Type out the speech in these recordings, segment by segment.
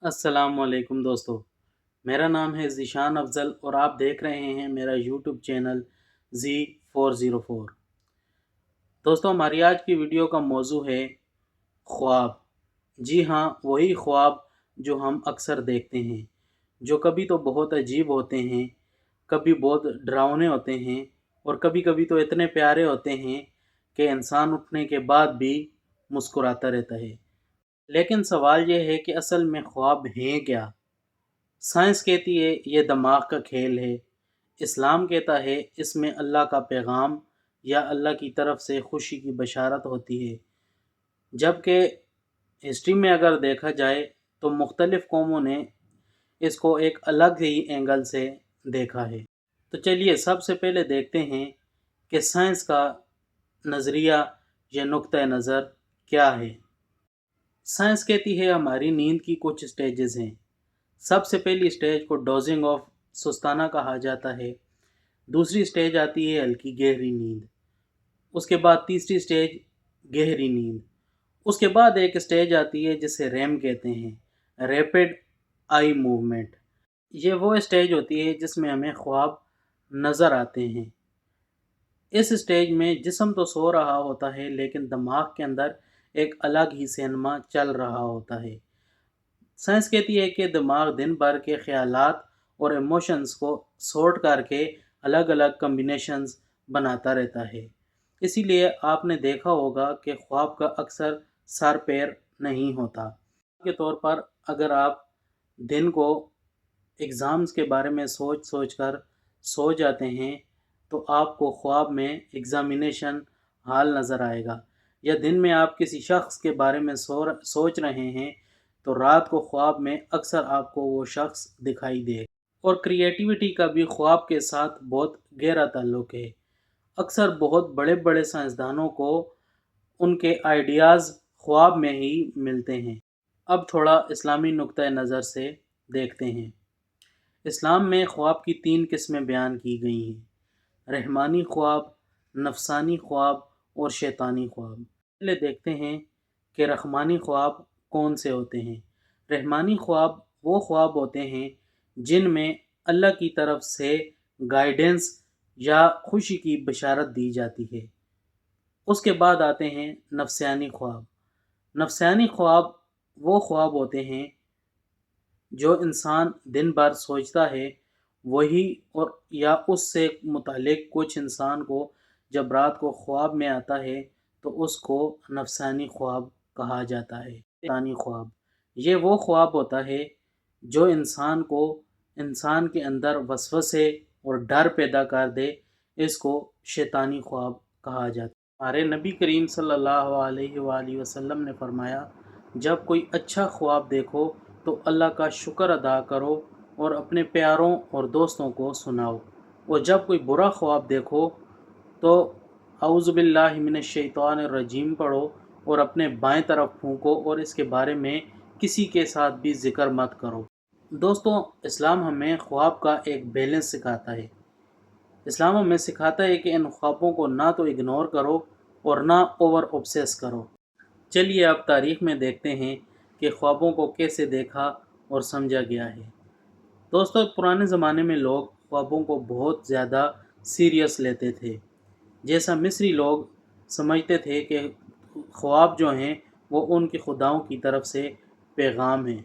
अस्सलाम वालेकुम दोस्तों। मेरा नाम है ज़ीशान अफ़ज़ल और आप देख रहे हैं मेरा यूट्यूब चैनल Z404। दोस्तों, हमारी आज की वीडियो का मौजू है ख्वाब। जी हाँ, वही ख्वाब जो हम अक्सर देखते हैं, जो कभी तो बहुत अजीब होते हैं, कभी बहुत डरावने होते हैं और कभी-कभी तो इतने प्यारे होते हैं कि इंसान उठने के बाद भी मुस्कुराता रहता है। लेकिन सवाल ये है कि असल में ख्वाब हैं क्या? साइंस कहती है ये दिमाग का खेल है। इस्लाम कहता है इसमें अल्लाह का पैगाम या अल्लाह की तरफ से खुशी की बशारत होती है। जबकि हिस्ट्री में अगर देखा जाए तो मुख्तलिफ़ कौमों ने इसको एक अलग ही एंगल से देखा है। तो चलिए सबसे पहले देखते हैं कि साइंस का नज़रिया या नुक्ता नज़र क्या है। साइंस कहती है हमारी नींद की कुछ स्टेजेस हैं। सबसे पहली स्टेज को डोजिंग ऑफ सुस्ताना कहा जाता है। दूसरी स्टेज आती है हल्की गहरी नींद। उसके बाद तीसरी स्टेज गहरी नींद। उसके बाद एक स्टेज आती है जिसे रैम कहते हैं, रैपिड आई मूवमेंट। ये वो स्टेज होती है जिसमें हमें ख्वाब नज़र आते हैं। इस स्टेज में जिस्म तो सो रहा होता है लेकिन दिमाग के अंदर एक अलग ही सिनेमा चल रहा होता है। साइंस कहती है कि दिमाग दिन भर के ख्यालात और इमोशंस को सॉर्ट करके अलग अलग कम्बिनेशंस बनाता रहता है। इसीलिए आपने देखा होगा कि ख्वाब का अक्सर सर पैर नहीं होता। के तौर पर अगर आप दिन को एग्ज़ाम्स के बारे में सोच सोच कर सो जाते हैं तो आपको ख्वाब में एग्ज़ामिनेशन हाल नज़र आएगा, या दिन में आप किसी शख्स के बारे में सोच रहे हैं तो रात को ख्वाब में अक्सर आपको वो शख्स दिखाई दे। और क्रिएटिविटी का भी ख्वाब के साथ बहुत गहरा ताल्लुक़ है। अक्सर बहुत बड़े बड़े साइंसदानों को उनके आइडियाज़ ख्वाब में ही मिलते हैं। अब थोड़ा इस्लामी नुक्ता नज़र से देखते हैं। इस्लाम में ख्वाब की 3 किस्में बयान की गई हैं: रहमानी ख्वाब, नफसानी ख्वाब और शैतानी ख्वाब। पहले देखते हैं कि रहमानी ख्वाब कौन से होते हैं। रहमानी ख्वाब वो ख्वाब होते हैं जिनमें अल्लाह की तरफ से गाइडेंस या खुशी की बशारत दी जाती है। उसके बाद आते हैं नफसानी ख्वाब। नफसानी ख्वाब वो ख्वाब होते हैं जो इंसान दिन भर सोचता है वही, और या उससे मुतालिक कुछ इंसान को जब रात को ख्वाब में आता है तो उसको नफसानी ख्वाब कहा जाता है। शैतानी ख्वाब ये वो ख्वाब होता है जो इंसान के अंदर वसवसे और डर पैदा कर दे। इसको शैतानी ख्वाब कहा जाता है। हमारे नबी करीम सल्लल्लाहु अलैहि वसल्लम ने फरमाया, जब कोई अच्छा ख्वाब देखो तो अल्लाह का शुक्र अदा करो और अपने प्यारों और दोस्तों को सुनाओ, और जब कोई बुरा ख्वाब देखो तो औज़ु बिल्लाहि मिनश शैतानिर रजीम पढ़ो और अपने बाएं तरफ फूंको और इसके बारे में किसी के साथ भी ज़िक्र मत करो। दोस्तों, इस्लाम हमें ख्वाब का एक बैलेंस सिखाता है। इस्लाम हमें सिखाता है कि इन ख्वाबों को ना तो इग्नोर करो और ना ओवर ऑब्सेस करो। चलिए अब तारीख़ में देखते हैं कि ख्वाबों को कैसे देखा और समझा गया है। दोस्तों, पुराने ज़माने में लोग ख्वाबों को बहुत ज़्यादा सीरियस लेते थे। जैसा मिस्री लोग समझते थे कि ख्वाब जो हैं वो उनके खुदाओं की तरफ से पैगाम हैं।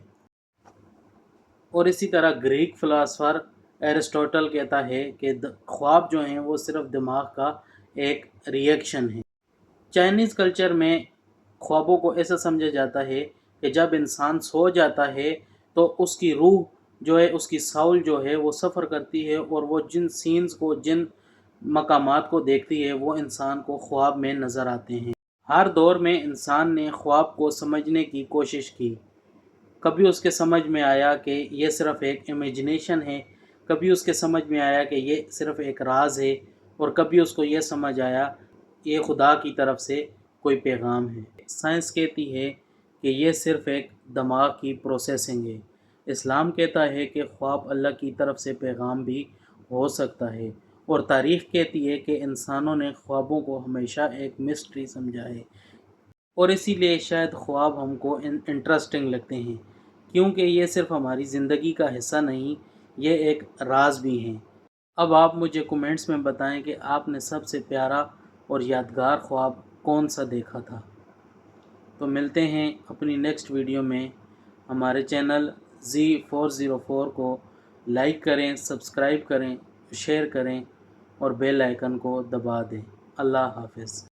और इसी तरह ग्रीक फ़िलासफ़र एरिस्टोटल कहता है कि ख्वाब जो हैं वो सिर्फ़ दिमाग का एक रिएक्शन है। चाइनीज़ कल्चर में ख्वाबों को ऐसा समझा जाता है कि जब इंसान सो जाता है तो उसकी रूह जो है, उसकी साउल जो है वो सफ़र करती है और वो जिन सीन्स को, जिन मकामात को देखती है वो इंसान को ख्वाब में नज़र आते हैं। हर दौर में इंसान ने ख्वाब को समझने की कोशिश की। कभी उसके समझ में आया कि ये सिर्फ़ एक इमेजिनेशन है, कभी उसके समझ में आया कि ये सिर्फ़ एक राज है, और कभी उसको ये समझ आया ये खुदा की तरफ से कोई पैगाम है। साइंस कहती है कि ये सिर्फ़ एक दिमाग की प्रोसेसिंग है। इस्लाम कहता है कि ख्वाब अल्लाह की तरफ से पैगाम भी हो सकता है, और तारीख़ कहती है कि इंसानों ने ख्वाबों को हमेशा एक मिस्ट्री समझा है, और इसीलिए शायद ख्वाब हमको इंटरेस्टिंग लगते हैं کیونکہ یہ صرف ہماری زندگی کا حصہ نہیں، یہ ایک راز بھی ہیں۔ اب آپ مجھے کومنٹس میں بتائیں کہ آپ نے سب سے پیارا اور یادگار خواب کون سا دیکھا تھا۔ تو ملتے ہیں اپنی نیکسٹ ویڈیو میں۔ ہمارے چینل Z404 کو لائک کریں، سبسکرائب کریں، شیئر کریں اور بیل آئیکن کو دبا دیں۔ اللہ حافظ۔